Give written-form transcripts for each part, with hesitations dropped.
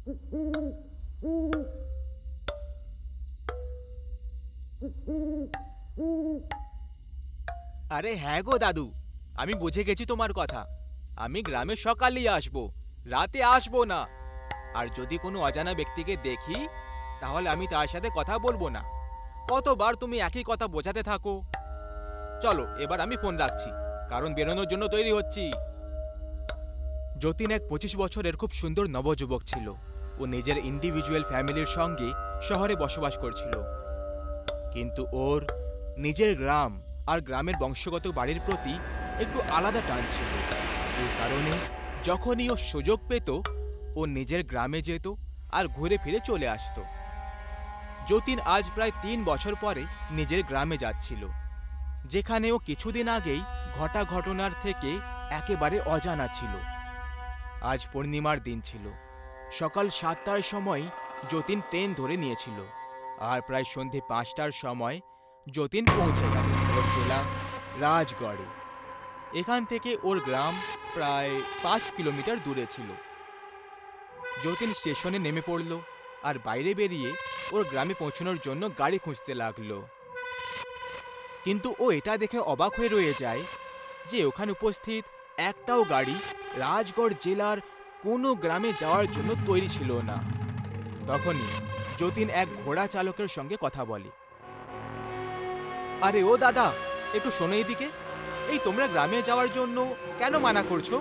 আরে হ্যাঁ গো দাদু, আমি বুঝে গেছি তোমার কথা। আমি গ্রামে সকালেই আসবো, রাতে আসবো না। আর যদি কোনো অজানা ব্যক্তিকে দেখি, তাহলে আমি তার সাথে কথা বলবো না। কতবার তুমি একই কথা বোঝাতে থাকো। চলো এবার আমি ফোন রাখছি, কারণ বেরোনোর জন্য তৈরি হচ্ছি। যতীন এক 25 বছরের খুব সুন্দর নবযুবক ছিল। ও নিজের ইন্ডিভিজুয়াল ফ্যামিলির সঙ্গে শহরে বসবাস করছিল, কিন্তু ওর নিজের গ্রাম আর গ্রামের বংশগত বাড়ির প্রতি একটু আলাদা টান ছিল। এই কারণে যখনই ও সুযোগ পেত, ও নিজের গ্রামে যেত আর ঘুরে ফিরে চলে আসতো। যতীন আজ প্রায় 3 বছর পরে নিজের গ্রামে যাচ্ছিল, যেখানে ও কিছুদিন আগেই ঘটা ঘটনার থেকে একেবারে অজানা ছিল। আজ পূর্ণিমার দিন ছিল। সকাল 7টার সময় যতীন ট্রেন ধরে নিয়েছিল, আর প্রায় সন্ধে 5টার সময় যতীন পৌঁছে গেল ওর জেলা রাজগড়ে। এখান থেকে ওর গ্রাম প্রায় 5 কিলোমিটার দূরে ছিল। যতীন স্টেশনে নেমে পড়ল আর বাইরে বেরিয়ে ওর গ্রামে পৌঁছানোর জন্য গাড়ি খুঁজতে লাগলো। কিন্তু ও এটা দেখে অবাক হয়ে রয়ে যায় যে ওখানে উপস্থিত একটাও গাড়ি রাজগড় জেলার কোনো গ্রামে যাওয়ার জন্য তৈরি ছিল না। তখনই যতীন এক ঘোড়া চালকের সঙ্গে কথা বলে। আরে ও দাদা, একটু শোনো এদিকে। এই তোমরা গ্রামে যাওয়ার জন্য কেন মানা করছো?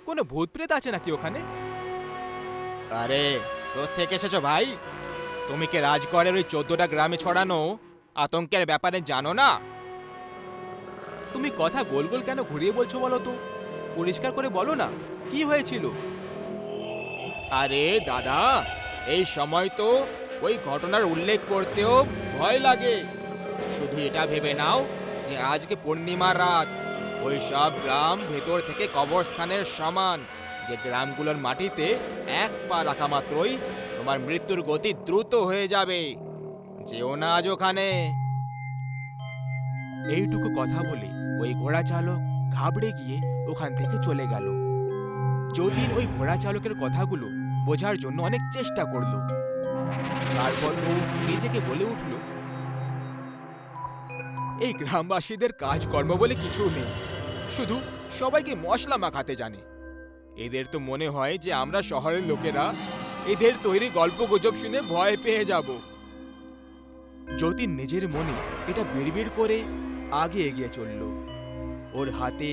কোনো ভূত প্রেত আছে নাকি ওখানে? আরে কোত্থেকে এসেছো ভাই? তুমি কি রাজগড়ের ওই 14টা গ্রামে ছড়ানো আতঙ্কের ব্যাপারে জানো না? তুমি কথা গোল গোল কেন ঘুরিয়ে বলছো বলো তো? পরিষ্কার করে বলো না, কি হয়েছিল? আরে দাদা, এই সময় তো ওই ঘটনার উল্লেখ করতেও ভয় লাগে। শুধু এটা ভেবে নাও যে আজকে পূর্ণিমার রাত। ওই সব গ্রাম ভেতর থেকে কবরস্থানের সমান, যে গ্রামগুলোর মাটিতে এক পা রাখা মাত্রই তোমার মৃত্যুর গতি দ্রুত হয়ে যাবে। যেও না আজ ওখানে। এইটুকু কথা বলে ওই ঘোড়া চালক ঘাবড়ে গিয়ে ওখান থেকে চলে গেল। যতীন ওই ঘোড়া চালকের কথাগুলো বোঝার জন্য অনেক চেষ্টা করল। তারপর ও নিজেকে বলে উঠল, এই গ্রামবাসীদের কাজকর্ম বলে কিছু নেই, শুধু সবাইকে মশলা মাখাতে জানে। এদের তো মনে হয় যে আমরা শহরের লোকেরা এদের তৈরি গল্প গুজব শুনে ভয় পেয়ে যাব। যতীন নিজের মনে এটা বিড়বিড় করে আগে এগিয়ে চলল। ওর হাতে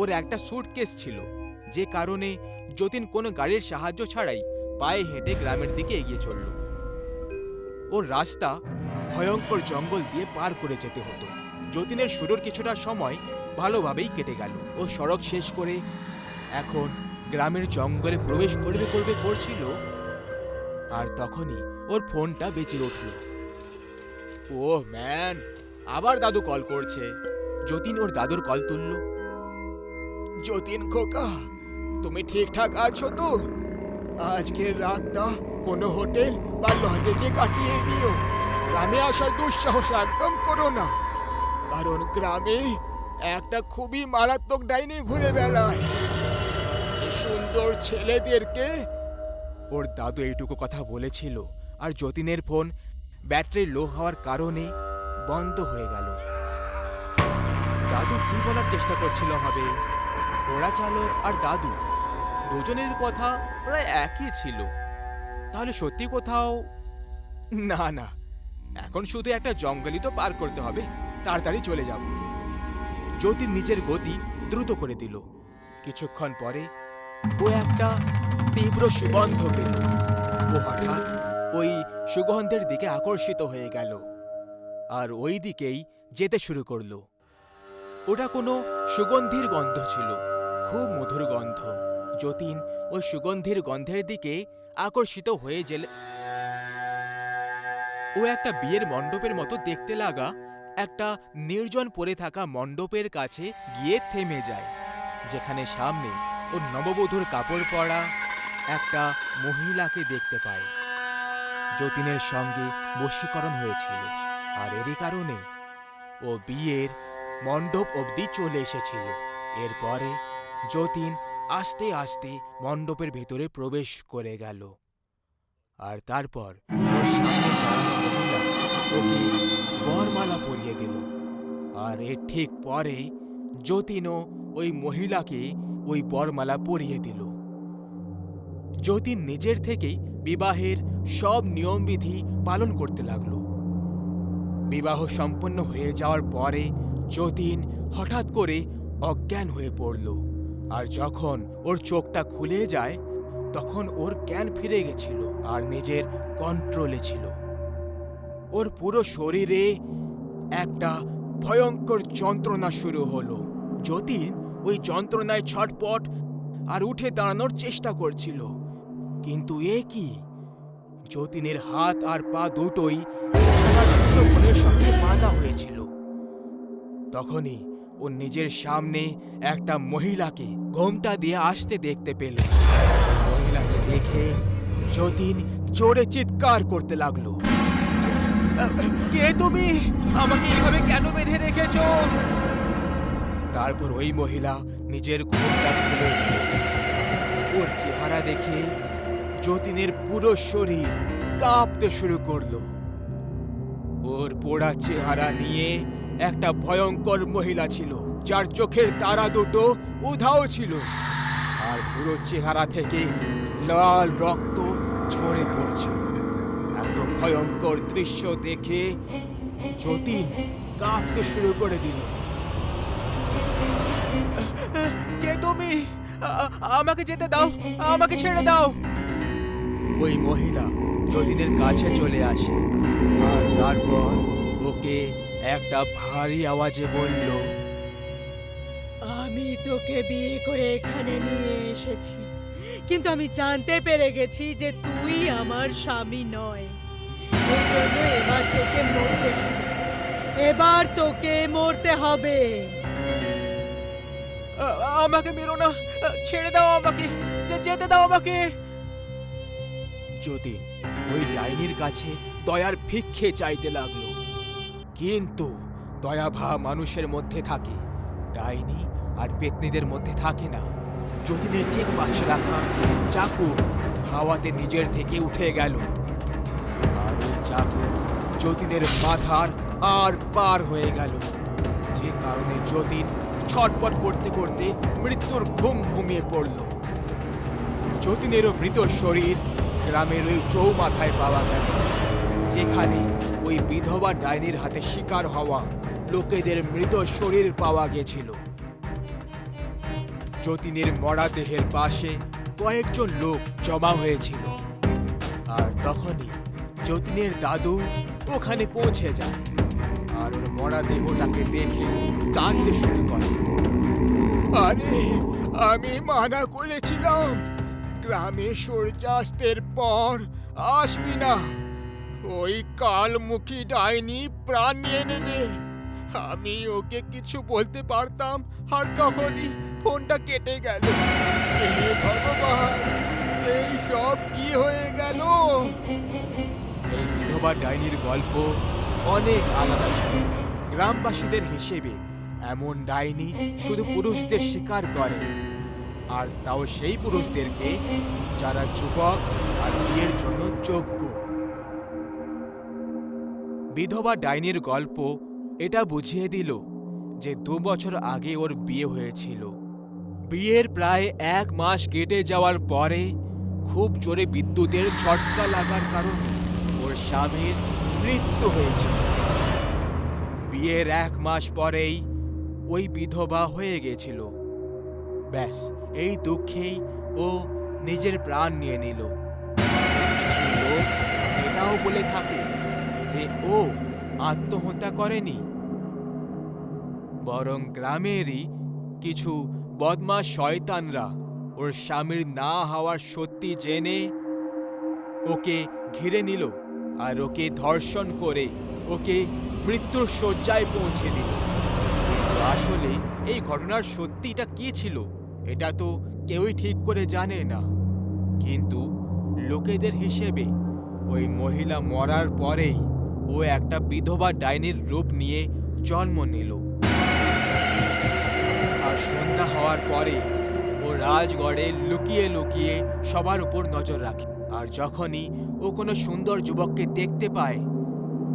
ওর একটা সুটকেস ছিল, যে কারণে যতীন কোনো গাড়ির সাহায্য ছাড়াই পায়ে হেঁটে গ্রামের দিকে এগিয়ে চলল। ওর রাস্তা ভয়ঙ্কর জঙ্গল দিয়ে পার করে যেতে হতো। যতীনের শুরুর কিছুটা সময় ভালোভাবেই কেটে গেল। ও সড়ক শেষ করে এখন গ্রামের জঙ্গলে প্রবেশ করছিল, আর তখনই ওর ফোনটা বেজে উঠল। ওহ ম্যান, আবার দাদু কল করছে। যতীন ওর দাদুর কল তুলল। যতীন খোকা, তুমি ঠিকঠাক আছো তো? আজকের রাতটা কোনো হোটেল বা লজে গিয়ে কাটিয়ে নিও। গ্রামে আসার দুঃসাহস একদম করো না, কারণ গ্রামে একটা খুবই মারাত্মক ডাইনি ঘুরে বেড়ায়। এই সুন্দর ছেলেদেরকে। ওর দাদু এইটুকু কথা বলেছিল, আর যতীনের ফোন ব্যাটারি লো হওয়ার কারণে বন্ধ হয়ে গেল। দাদু কি বলার চেষ্টা করছিল হবে? ঘোড়া চালক আর দাদু দুজনের কথা প্রায় একই ছিল। তাহলে সত্যি কোথাও না না, এখন শুধু একটা জঙ্গলই তো পার করতে হবে, তাড়াতাড়ি চলে যাব। যতীন নিজের গতি দ্রুত করে দিল। কিছুক্ষণ পরে ও একটা তীব্র সুগন্ধ পেল। ও হঠাৎ ওই সুগন্ধের দিকে আকর্ষিত হয়ে গেল আর ওই দিকেই যেতে শুরু করলো। ওটা কোনো সুগন্ধির গন্ধ ছিল, খুব মধুর গন্ধ। যতীন ওই সুগন্ধির গন্ধের দিকে আকর্ষিত হয়ে গেলে ও একটা বিয়ের মণ্ডপের মতো দেখতে লাগা একটা নির্জন পড়ে থাকা মণ্ডপের কাছে গিয়ে থেমে যায়, যেখানে সামনে ও নববধূর কাপড় পরা একটা মহিলাকে দেখতে পায়। যতীনের সঙ্গে বশীকরণ হয়েছিল, আর এরই কারণে ও বিয়ের মণ্ডপ অবধি চলে এসেছিল। এরপরে যতীন আস্তে আস্তে মণ্ডপের ভেতরে প্রবেশ করে গেল। আর তারপর ওর সামনে দাঁড়ানো মহিলা ওকে বরমালা পরিয়ে দিল। আর এর ঠিক পরে যতীনও ওই মহিলাকে ওই বরমালা পরিয়ে দিল। যতীন নিজের থেকেই বিবাহের সব নিয়মবিধি পালন করতে লাগলো। বিবাহ সম্পন্ন হয়ে যাওয়ার পরে যতীন হঠাৎ করে অজ্ঞান হয়ে পড়ল। আর যখন ওর চোখটা খুলে যায় তখন ওর জ্ঞান ফিরে গেছিল আর নিজের কন্ট্রোলে ছিল। ওর পুরো শরীরে একটা ভয়ঙ্কর যন্ত্রণা শুরু হলো। যতীন ওই যন্ত্রণায় ছটপট আর উঠে দাঁড়ানোর চেষ্টা করছিল, কিন্তু এ কি, যতীনের হাত আর পা দুটোই বোনের সঙ্গে বাঁধা হয়েছিল। তখনই ও নিজের সামনে একটা মহিলাকে ঘোমটা দিয়ে আসতে দেখতে পেল। মহিলাকে দেখে যতীন জোরে চিৎকার করতে লাগলো, কে তুমি? আমাকে এভাবে কেন বেঁধে রেখেছ? তারপর ওই মহিলা নিজের ঘোমটা খুলে দিল। ওর চেহারা দেখে যতীনের পুরো শরীর কাঁপতে শুরু করলো। ওর পোড়া চেহারা নিয়ে একটা ভয়ঙ্কর মহিলা ছিল, যার চোখের তারা দুটো উধাও ছিল আর পুরো চেহারা থেকে লাল রক্ত ঝরে পড়ছিল। এত ভয়ঙ্কর দৃশ্য দেখে যতীন কাঁপতে শুরু করে দিল। কে তুমি? আমাকে যেতে দাও, আমাকে ছেড়ে দাও। ওই মহিলা যতীনের কাছে চলে আসে আর তারপর ওকে একটা ভারী আওয়াজে বলল, আমি তোকে বিয়ে করে এখানে নিয়ে এসেছি, কিন্তু আমি জানতে পেরে গেছি যে তুই আমার স্বামী নয়। এই জন্য এবার তোকে মরতে হবে। আমাকে মেরো না, ছেড়ে দাও আমাকে, যেতে দাও আমাকে। যতীন ওই ডাইনির কাছে দয়ার ভিক্ষে চাইতে লাগলো, কিন্তু দয়াভাব মানুষের মধ্যে থাকে, ডাইনি আর পেতনিদের মধ্যে থাকে না। যতীনের ঠিক পাশে রাখা চাকু হাওয়াতে নিজের থেকে উঠে গেল আর ওই চাকু যতীনের মাথার আর পার হয়ে গেল, যে কারণে যতীন ছটপট করতে করতে মৃত্যুর ঘুম ঘুমিয়ে পড়ল। যতীনেরও মৃত শরীর গ্রামের ওই চৌমাথায় পাওয়া গেল, যেখানে ওই বিধবা ডাইনির হাতে শিকার হওয়া লোকেদের মৃত শরীর পাওয়া গেছিল। যতীনের মরা দেহের পাশে কয়েকজন লোক জমা হয়েছিল আর তখনই যতীনের দাদু ওখানে পৌঁছে যায় আর ওর মরা দেহটাকে দেখে কাঁদতে শুরু করে। আরে, আমি মানা করেছিলাম গ্রামে সূর্যাস্তের পর আসবি না, ওই কালমুখী ডাইনি প্রাণ নিয়ে নেবে। আমি ওকে কিছু বলতে পারতাম আর তখনই ফোনটা কেটে গেল। হে ভগবান, এই সব কি হয়ে গেল? এই বিধবা ডাইনির গল্প অনেক আলাদা ছিল। গ্রামবাসীদের হিসেবে এমন ডাইনি শুধু পুরুষদের শিকার করে, আর তাও সেই পুরুষদেরকে যারা যুবক আর বিয়ের জন্য যোগ্য। বিধবা ডাইনির গল্প এটা বুঝিয়ে দিল যে 2 বছর আগে ওর বিয়ে হয়েছিল। বিয়ের প্রায় 1 মাস কেটে যাওয়ার পরে খুব জোরে বিদ্যুতের ঝটকা লাগার কারণে ওর স্বামীর মৃত্যু হয়েছিল। বিয়ের 1 মাস পরেই ওই বিধবা হয়ে গেছিল। ব্যাস, এই দুঃখেই ও নিজের প্রাণ নিয়ে নিল। কিছু লোক এটাও বলে থাকে যে ও আত্মহত্যা করেনি, বরং গ্রামেরই কিছু বদমাশ শয়তানরা ওর স্বামীর না হওয়ার সত্যি জেনে ওকে ঘিরে নিল আর ওকে ধর্ষণ করে ওকে মৃত্যুর শয্যায় পৌঁছে দিল। কিন্তু আসলে এই ঘটনার সত্যিটা কি ছিল এটা তো কেউই ঠিক করে জানে না। কিন্তু লোকেদের হিসেবে ওই মহিলা মরার পরেই ও একটা বিধবা ডাইনির রূপ নিয়ে জন্ম নিল। আর সন্ধ্যা হওয়ার পরে ও রাজগড়ে লুকিয়ে লুকিয়ে সবার উপর নজর রাখে আর আর যখনই ও কোনো সুন্দর যুবককে দেখতে পায়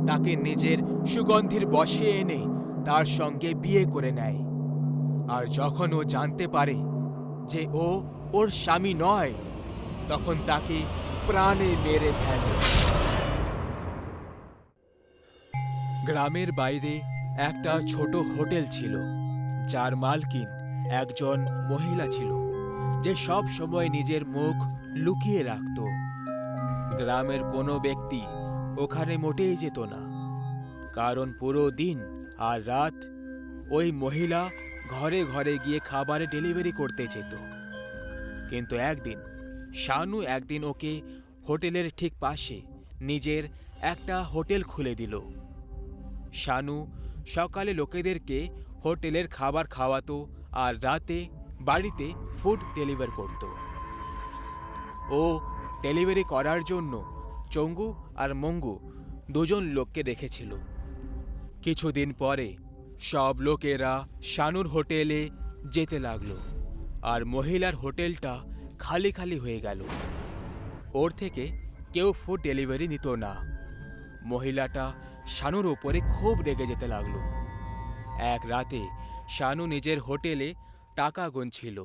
তাকে নিজের সুগন্ধির বশে এনে তার সঙ্গে বিয়ে করে নেয়। আর যখন ও জানতে পারে যে ও ওর স্বামী নয়, তখন তাকে প্রাণে মেরে ফেলে। গ্রামের বাইরে একটা ছোট হোটেল ছিল, যার মালকিন একজন মহিলা ছিল যে সব সময় নিজের মুখ লুকিয়ে রাখত। গ্রামের কোনো ব্যক্তি ওখানে মোটেই যেত না, কারণ পুরো দিন আর রাত ওই মহিলা ঘরে ঘরে গিয়ে খাবার ডেলিভারি করতে যেত। কিন্তু একদিন শানু ওকে হোটেলের ঠিক পাশে নিজের একটা হোটেল খুলে দিল। শানু সকালে লোকেদেরকে হোটেলের খাবার খাওয়াতো আর রাতে বাড়িতে ফুড ডেলিভার করত। ও ডেলিভারি করার জন্য চঙ্গু আর মঙ্গু দুজন লোককে রেখেছিল। কিছুদিন পরে সব লোকেরা শানুর হোটেলে যেতে লাগলো আর মহিলার হোটেলটা খালি খালি হয়ে গেল। ওর থেকে কেউ ফুড ডেলিভারি নিত না। মহিলাটা শানুর ওপরে খুব রেগে যেতে লাগলো। এক রাতে শানু নিজের হোটেলে টাকা গুনছিল।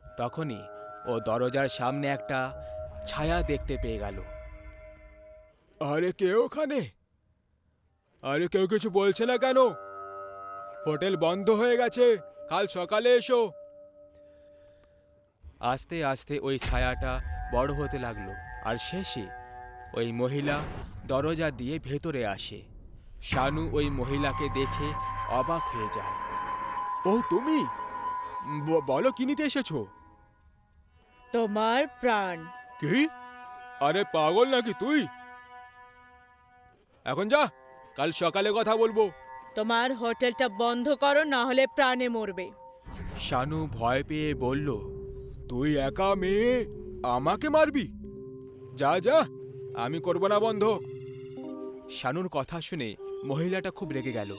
তখনই ও দরজার সামনে একটা ছায়া দেখতে পেয়ে গেল। আরে কে ওখানে? আরে কেউ কিছু বলছে না কেন? হোটেল বন্ধ হয়ে গেছে, কাল সকালে এসো। আস্তে আস্তে ওই ছায়াটা বড় হতে লাগলো আর শেষে ওই মহিলা দরজা দিয়ে ভেতরে আসে। শানু ওই মহিলাকে দেখে অবাক হয়ে যায়। ও তুমি? বলো কি নিতে এসেছো? তোমার প্রাণ। কি? আরে পাগল নাকি তুই? এখন যা, কাল সকালে কথা বলবো। তোমার হোটেলটা বন্ধ করো, না হলে প্রাণে মরবে। শানু ভয় পেয়ে বলল, তুই একা মেয়ে, আমাকে মারবি? যা যা, আমি করব না বন্ধ। শানুর কথা শুনে মহিলাটা খুব রেগে গেল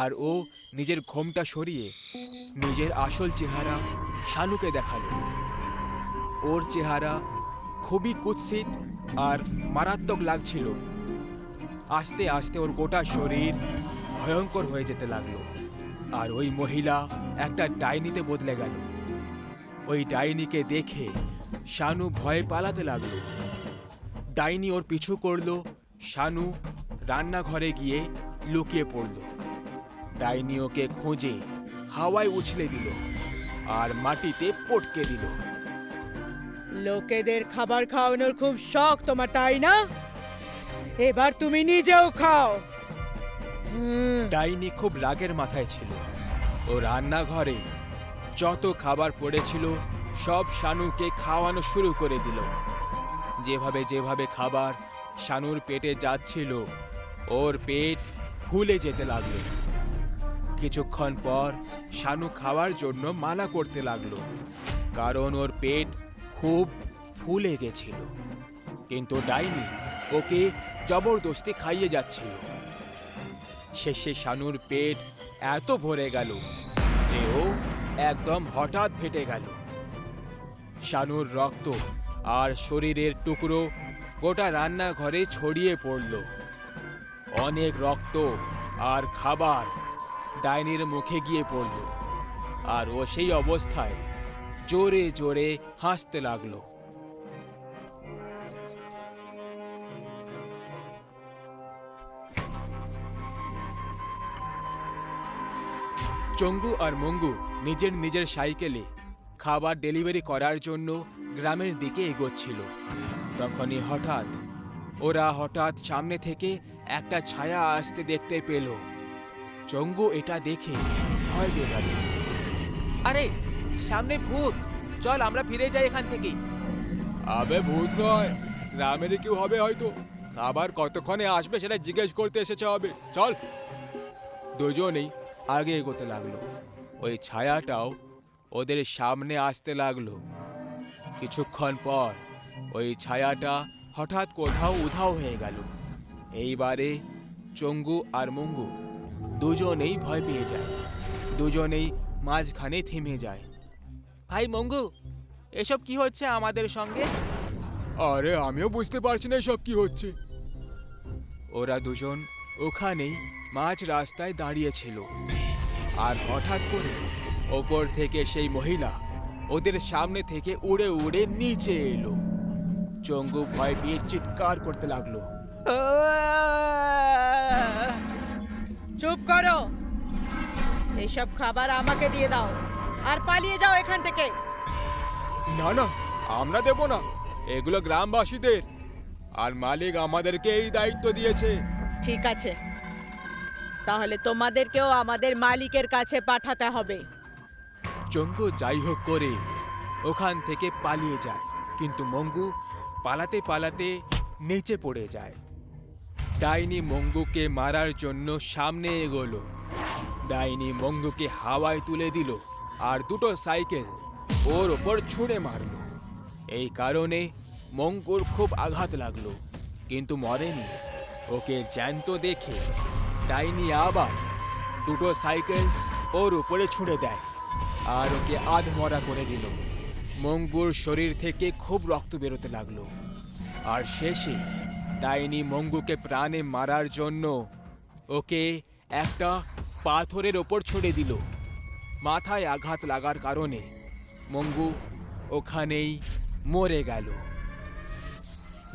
আর ও নিজের ঘোমটা সরিয়ে নিজের আসল চেহারা শানুকে দেখালো। ওর চেহারা খুবই কুৎসিত আর মারাত্মক লাগছিল। আস্তে আস্তে ওর গোটা শরীর ভয়ঙ্কর হয়ে যেতে লাগলো আর ওই মহিলা একটা ডাইনিতে বদলে গেল। ওই ডাইনিকে দেখে শানু ভয়ে পালাতে লাগলো। ডাইনি ওর পিছু করলো। শানু রান্নাঘরে গিয়ে লুকিয়ে পড়ল। ডাইনি ওকে খুঁজে হাওয়ায় উছলে দিল আর মাটিতে পটকে দিল। লোকেদের খাবার খাওয়ানোর খুব শখ তোমার, তাই না? এবার তুমি নিজেও খাও। ডাইনি খুব রাগের মাথায় ছিল। ও রান্নাঘরে যত খাবার পড়েছিল সব শানুকে খাওয়ানো শুরু করে দিল। যেভাবে যেভাবে খাবার শানুর পেটে যাচ্ছিল, ওর পেট ফুলে যেতে লাগলো। কিছুক্ষণ পর শানু খাওয়ার জন্য মানা করতে লাগলো, কারণ ওর পেট খুব ফুলে গেছিল। কিন্তু ডাইনি ওকে জবরদস্তি খাইয়ে যাচ্ছিল। শেষে শানুর পেট এত ভরে গেল যে ও একদম হঠাৎ ফেটে গেল। শানুর রক্ত আর শরীরের টুকরো গোটা রান্নাঘরে ছড়িয়ে পড়ল। অনেক রক্ত আর খাবার ডাইনির মুখে গিয়ে পড়ল আর ও সেই অবস্থায় জোরে জোরে হাসতে লাগলো। চঙ্গু আর মঙ্গু নিজের নিজের সাইকেলে খাবার ডেলিভারি করার জন্য গ্রামের দিকে এগোচ্ছিল। তখনই ওরা হঠাৎ সামনে থেকে একটা ছায়া আসতে দেখতে পেল। চঙ্গু এটা দেখে ভয় পেয়ে গেল। আরে সামনে ভূত, চল আমরা ফিরে যাই এখান থেকে। আবে ভূত নয়, গ্রামেরই কেউ হবে হয়তো। খাবার কতক্ষণে আসবে সেটা জিজ্ঞেস করতে এসেছে হবে, চল। দুজনেই আগে এগোতে লাগলো। ওই ছায়াটাও ওদের সামনে আসতে লাগলো। কিছুক্ষণ পর ওই ছায়াটা হঠাৎ কোথাও উধাও হয়ে গেল। এইবারে চঙ্গু আর মঙ্গু দুজনেই ভয় পেয়ে যায়। দুজনেই মাঝখানে থেমে যায়। ভাই মঙ্গু, এসব কি হচ্ছে আমাদের সঙ্গে? আরে আমিও বুঝতে পারছি না এসব কি হচ্ছে। ওরা দুজন ওখানেই মাঝ রাস্তায় দাঁড়িয়েছিল, আর হঠাৎ করে ওপর থেকে সেই মহিলা ওদের সামনে থেকে উড়ে উড়ে নিচে এলো। চঙ্গু ভয় পেয়ে চিৎকার করতে লাগলো। চুপ করো, এসব খাবার আমাকে দিয়ে দাও আর পালিয়ে যাও এখান থেকে। না না, আমরা দেব না, এগুলো গ্রামবাসীদের, আর মালিক আমাদেরকে এই দায়িত্ব দিয়েছে। ঠিক আছে, তাহলে তোমাদেরকেও আমাদের মালিকের কাছে পাঠাতে হবে। চঙ্গু যাই হোক করে ওখান থেকে পালিয়ে যায়, কিন্তু মঙ্গু পালাতে পালাতে নিচে পড়ে যায়। ডাইনি মঙ্গুকে মারার জন্য সামনে এগোলো। ডাইনি মঙ্গুকে হাওয়ায় তুলে দিল আর দুটো সাইকেল ওর ওপর ছুঁড়ে মারল। এই কারণে মঙ্গুর খুব আঘাত লাগলো, কিন্তু মরেনি। ওকে জ্যান্ত দেখে ডাইনি আবার দুটো সাইকেল ওর উপরে ছুঁড়ে দেয় আর ওকে আধমরা করে দিল। মঙ্গুর শরীর থেকে খুব রক্ত বেরোতে লাগলো, আর শেষে ডাইনি মঙ্গুকে প্রাণে মারার জন্য ওকে একটা পাথরের ওপর ছুঁড়ে দিল। মাথায় আঘাত লাগার কারণে মঙ্গু ওখানেই মরে গেল।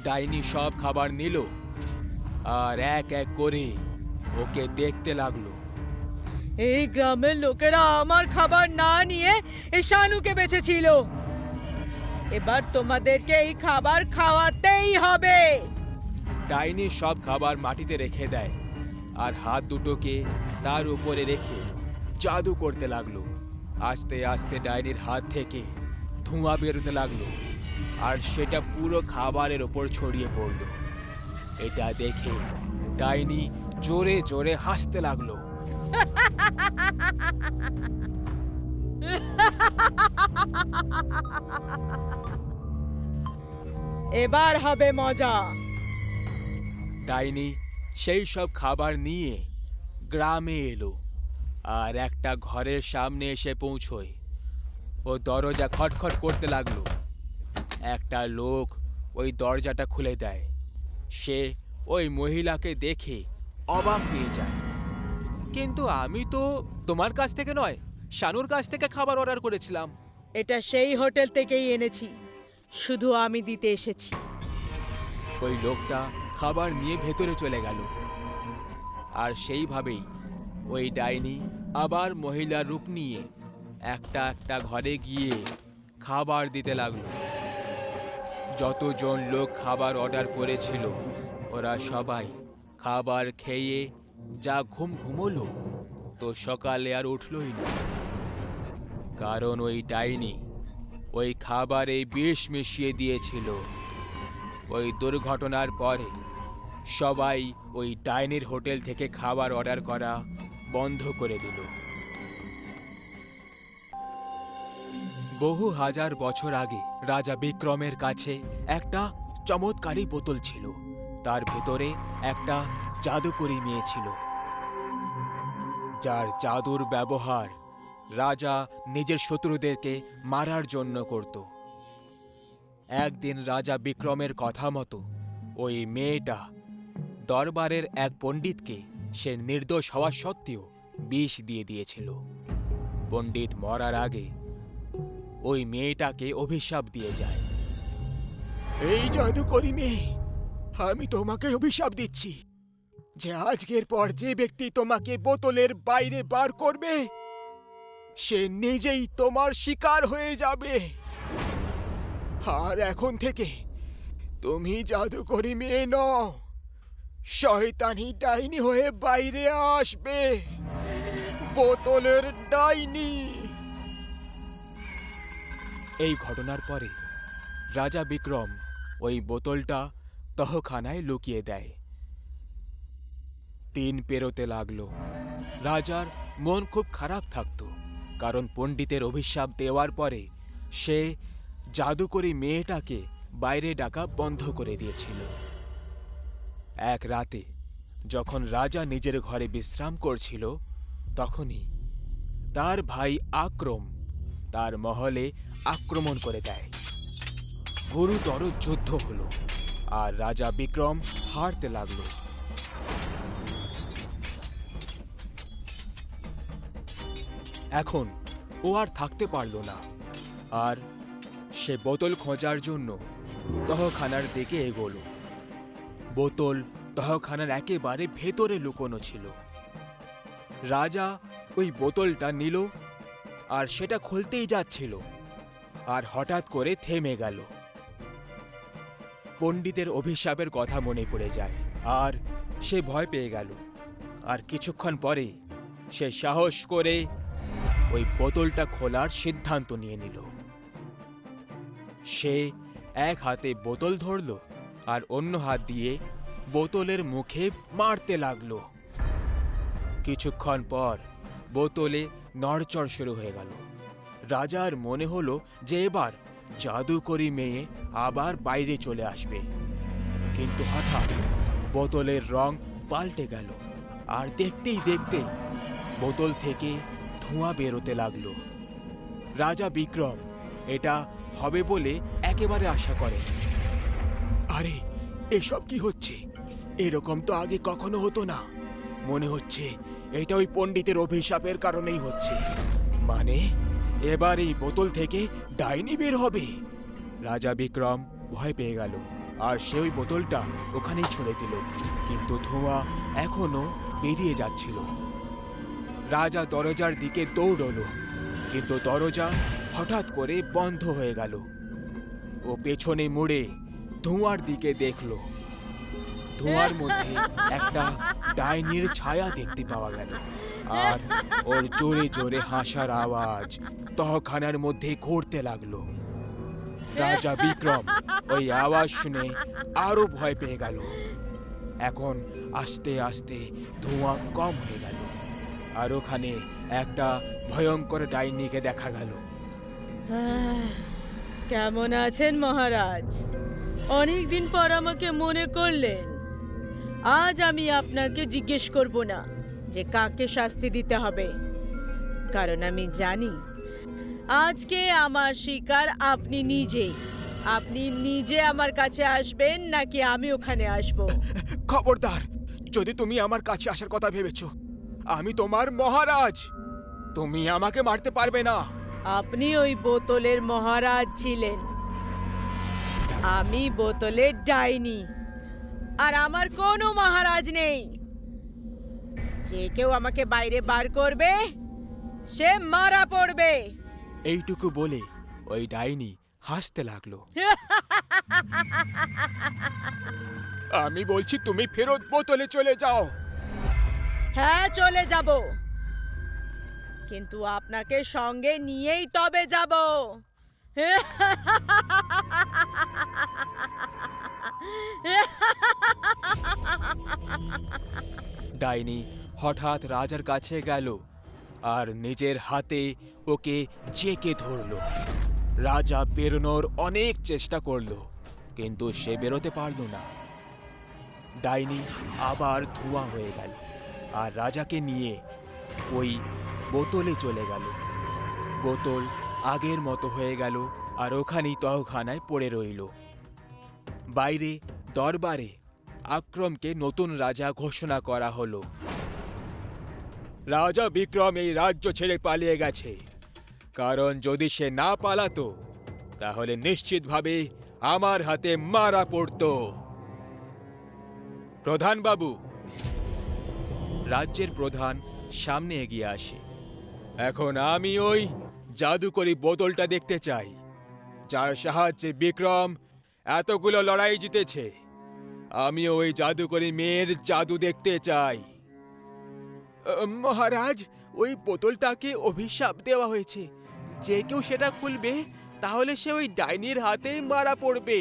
ডাইনি সব খাবার নিল আর এক এক করে ওকে দেখতে লাগলো। এই গ্রামের লোকেরা আমার খাবার না নিয়ে এই শানুকে বেঁচেছিল, এবার তোমাদেরকে এই খাবার খাওয়াতেই হবে। ডাইনি সব খাবার মাটিতে রেখে দেয় আর হাত দুটোকে তার উপরে রেখে জাদু করতে লাগলো। আস্তে আস্তে ডাইনির হাত থেকে ধোঁয়া বেরোতে লাগলো আর সেটা পুরো খাবারের ওপর ছড়িয়ে পড়লো। এটা দেখে ডাইনি জোরে জোরে হাসতে লাগলো। এবার হবে মজা। ডাইনি সেই সব খাবার নিয়ে গ্রামে এলো আর একটা ঘরের সামনে এসে পৌঁছয়। ও দরজা খটখট করতে লাগলো। একটা লোক ওই দরজাটা খুলে দেয়। সে ওই মহিলাকে দেখে অবাক হয়ে যায়। কিন্তু আমি তো তোমার কাছ থেকে নয়, শানুর কাছ থেকে খাবার অর্ডার করেছিলাম। এটা সেই হোটেল থেকেই এনেছি, শুধু আমি দিতে এসেছি। ওই লোকটা খাবার নিয়ে ভেতরে চলে গেল, আর সেইভাবেই ওই ডাইনি আবার মহিলার রূপ নিয়ে একটা একটা ঘরে গিয়ে খাবার দিতে লাগলো। যতজন লোক খাবার অর্ডার করেছিল ওরা সবাই খাবার খেয়ে যা ঘুমোলো, তো সকালে আর উঠলই না, কারণ ওই ডাইনি ওই খাবারে বিষ মিশিয়ে দিয়েছিল। ওই দুর্ঘটনার পরে সবাই ওই ডাইনির হোটেল থেকে খাবার অর্ডার করা বন্ধ করে দিল। বহু হাজার বছর আগে রাজা বিক্রমের কাছে একটা চমৎকারী বোতল ছিল। তার ভেতরে একটা জাদুকরী মেয়ে ছিল, যার জাদুর ব্যবহার রাজা নিজের শত্রুদেরকে মারার জন্য করত। একদিন রাজা বিক্রমের কথা মতো ওই মেয়েটা দরবারের এক পণ্ডিতকে সে নির্দোষ হওয়া সত্ত্বেও বিষ দিয়ে দিয়েছিল। পণ্ডিত মরার আগে ওই মেয়েটাকে অভিশাপ দিয়ে যায়। এই জাদুকরী মেয়ে, আমি তোমাকে অভিশাপ দিচ্ছি যে আজকের পর যে ব্যক্তি তোমাকে বোতলের বাইরে বার করবে সে নিজেই তোমার শিকার হয়ে যাবে। আর এখন থেকে তুমি জাদুকরী মেয়ে নও, শয়তানি ডাইনি হয়ে বাইরে আসবে, বোতলের ডাইনি। এই ঘটনার পরে রাজা বিক্রম ওই বোতলটা তহখানায় লুকিয়ে দেয়। দিন পেরোতে লাগলো। রাজার মন খুব খারাপ থাকতো, কারণ পণ্ডিতের অভিশাপ দেওয়ার পরে সে জাদুকরী মেয়েটাকে বাইরে ডাকা বন্ধ করে দিয়েছিল। এক রাতে যখন রাজা নিজের ঘরে বিশ্রাম করছিল, তখনই তার ভাই আক্রম তার মহলে আক্রমণ করে দেয়। গুরুতর যুদ্ধ হলো আর রাজা বিক্রম হারতে লাগলো। এখন ও আর থাকতে পারলো না, আর সে বোতল খোঁজার জন্য তহখানার দিকে এগোলো। বোতল তহখানার একেবারে ভেতরে লুকোনো ছিল। রাজা ওই বোতলটা নিল আর সেটা খুলতেই যাচ্ছিল, আর হঠাৎ করে থেমে গেল। পণ্ডিতের অভিশাপের কথা মনে পড়ে যায় আর সে ভয় পেয়ে গেল। আর কিছুক্ষণ পরে সে সাহস করে ওই বোতলটা খোলার সিদ্ধান্ত নিয়ে নিল। সে এক হাতে বোতল ধরল আর অন্য হাত দিয়ে বোতলের মুখে মারতে লাগলো। কিছুক্ষণ পর বোতলে নড়চড় শুরু হয়ে গেল। রাজার মনে হলো যে এবার জাদুকরি মেয়ে আবার বাইরে চলে আসবে, কিন্তু হঠাৎ বোতলের রং পাল্টে গেল আর দেখতেই দেখতেই বোতল থেকে ধোঁয়া বেরোতে লাগলো। রাজা বিক্রম এটা হবে বলে একেবারে আশা করেন। আরে, এসব কি হচ্ছে? এরকম তো আগে কখনো হতো না। মনে হচ্ছে এটা ওই পণ্ডিতের অভিশাপের কারণেই হচ্ছে। মানে এবার এই বোতল থেকে ডাইনি বের হবে। রাজা বিক্রম ভয় পেয়ে গেল আর সে ওই বোতলটা ওখানেই ছুঁড়ে দিল, কিন্তু ধোঁয়া এখনো বেরিয়ে যাচ্ছিল। রাজা দরজার দিকে দৌড়ল, কিন্তু দরজা হঠাৎ করে বন্ধ হয়ে গেল। ও পেছনে মুড়ে ধোঁয়ার দিকে দেখল। ধোঁয়ার মধ্যে একটা ডাইনির ছায়া দেখতে পাওয়া গেল, আর ওর জোরে জোরে হাসার আওয়াজ তহখানার মধ্যে ঘুরতে লাগলো। রাজা বিক্রম ওই আওয়াজ শুনে আরো ভয় পেয়ে গেল। এখন আস্তে আস্তে ধোঁয়া কম হয়ে গেল, আর ওখানে একটা ভয়ঙ্কর ডাইনিকে দেখা গেল। কেমন আছেন মহারাজ? অনেকদিন পর আমাকে মনে করলেন। আজ আমি আপনাকে জিজ্ঞেস করব না যে কাকে শাস্তি দিতে হবে, কারণ আমি জানি আজকে আমার শিকার আপনি নিজেই। আপনি নিজে আমার কাছে আসবেন নাকি আমি ওখানে আসব? খবরদার, যদি তুমি আমার কাছে আসার কথা ভেবেছ, আমি তোমার মহারাজ। তুমি আমাকে মারতে পারবে না। আপনি ওই বোতলের মহারাজ ছিলেন, আমি বোতলের ডাইনি, আর আমার কোনো মহারাজ নেই। যে কেউ আমাকে বাইরে বার করবে সে মারা পড়বে। এইটুকু বলে ওই ডাইনি হাসতে লাগলো। আমি বলছি তুমি ফেরত বোতলে চলে যাও। হ্যাঁ, চলে যাব, কিন্তু আপনাকে সঙ্গে নিয়েই তবে যাব। ডাইনি হঠাৎ রাজার কাছে গেল আর নিজের হাতে ওকে জেঁকে ধরল। রাজা বেরোনোর অনেক চেষ্টা করল, কিন্তু সে বেরোতে পারল না। ডাইনি আবার ধোঁয়া হয়ে গেল আর রাজাকে নিয়ে ওই বোতলে চলে গেল। বোতল আগের মতো হয়ে গেল আর ওখানেই তহখানায় পড়ে রইল। বাইরে দরবারে আক্রমকে নতুন রাজা ঘোষণা করা হলো। রাজা বিক্রম এই রাজ্য ছেড়ে পালিয়ে গেছে, কারণ যদি সে না পালাতো তাহলে নিশ্চিতভাবে আমার হাতে মারা পড়তো। প্রধান বাবু, রাজ্যের প্রধান সামনে এগিয়ে আসে। এখন আমি ওই জাদুকরি বোতলটা দেখতে চাই, যার সাহায্যে বিক্রম এতগুলো লড়াই জিতেছে। আমি ওই জাদুকরি মেয়ের জাদু দেখতে চাই। মহারাজ, ওই বোতলটাকে অভিশাপ দেওয়া হয়েছে। যে কেউ সেটা খুলবে তাহলে সে ওই ডাইনির হাতে মারা পড়বে।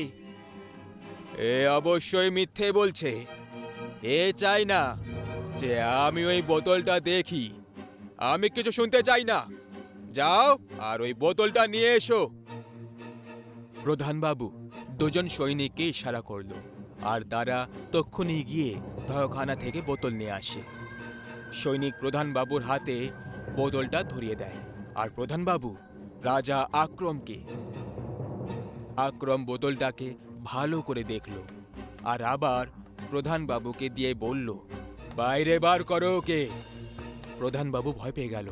এ অবশ্যই মিথ্যে বলছে। এ চাই না যে আমি ওই বোতলটা দেখি। আমি কিছু শুনতে চাই না। যাও আর ওই বোতলটা নিয়ে এসো। প্রধানবাবু দুজন সৈনিককে ইশারা করল, আর তারা তক্ষুনি গিয়ে তহখানা থেকে বোতল নিয়ে আসে। সৈনিক প্রধানবাবুর হাতে বোতলটা ধরিয়ে দেয়, আর প্রধানবাবু রাজা আক্রমকে আক্রম বোতলটাকে ভালো করে দেখলো আর আবার প্রধান বাবুকে দিয়ে বলল, বাইরে বার করো ওকে। প্রধান বাবু ভয় পেয়ে গেল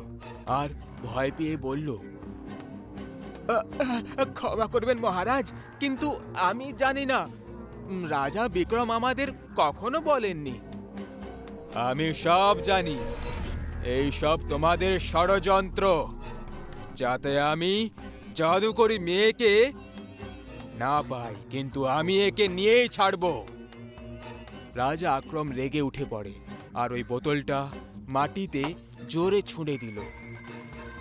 আর ভয় পেয়ে বলল, ক্ষমা করবেন মহারাজ, কিন্তু আমি জানি না, রাজা বিক্রম আমাদের কখনো বলেননি। আমি সব জানি, এই সব তোমাদের ষড়যন্ত্র, যাতে আমি জাদুকরি মেয়েকে না পাই, কিন্তু আমি একে নিয়েই ছাড়বো। রাজা আক্রম রেগে উঠে পড়ে আর ওই বোতলটা মাটিতে জোরে ছুঁড়ে দিল।